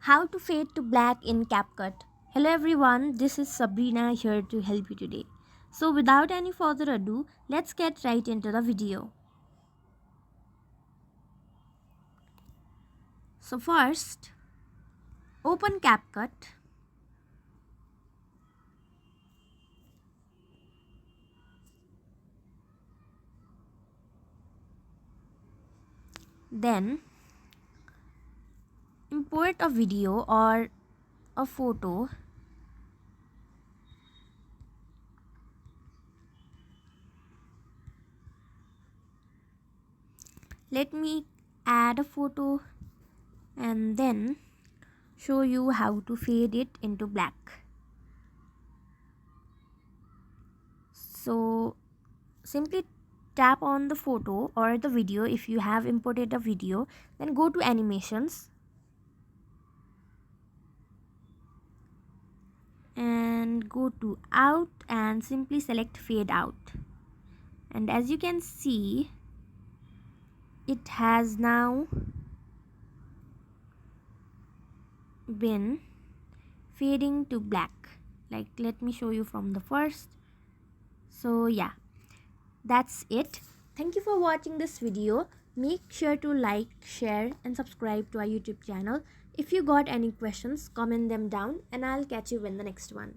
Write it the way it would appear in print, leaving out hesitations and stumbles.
How to fade to black in CapCut. Hello everyone, this is Sabrina here to help you today. So without any further ado, let's get right into the video. So first, open CapCut. Then import a video or a photo. Let me add a photo and then show you how to fade it into black. So simply tap on the photo or the video. If you have imported a video, then go to animations and go to out and simply select fade out, and as you can see, it has now been fading to black. Like, let me show you from the first. So yeah, that's it. Thank you for watching this video. Make sure to like, share and subscribe to our YouTube channel. If you got any questions, comment them down and I'll catch you in the next one.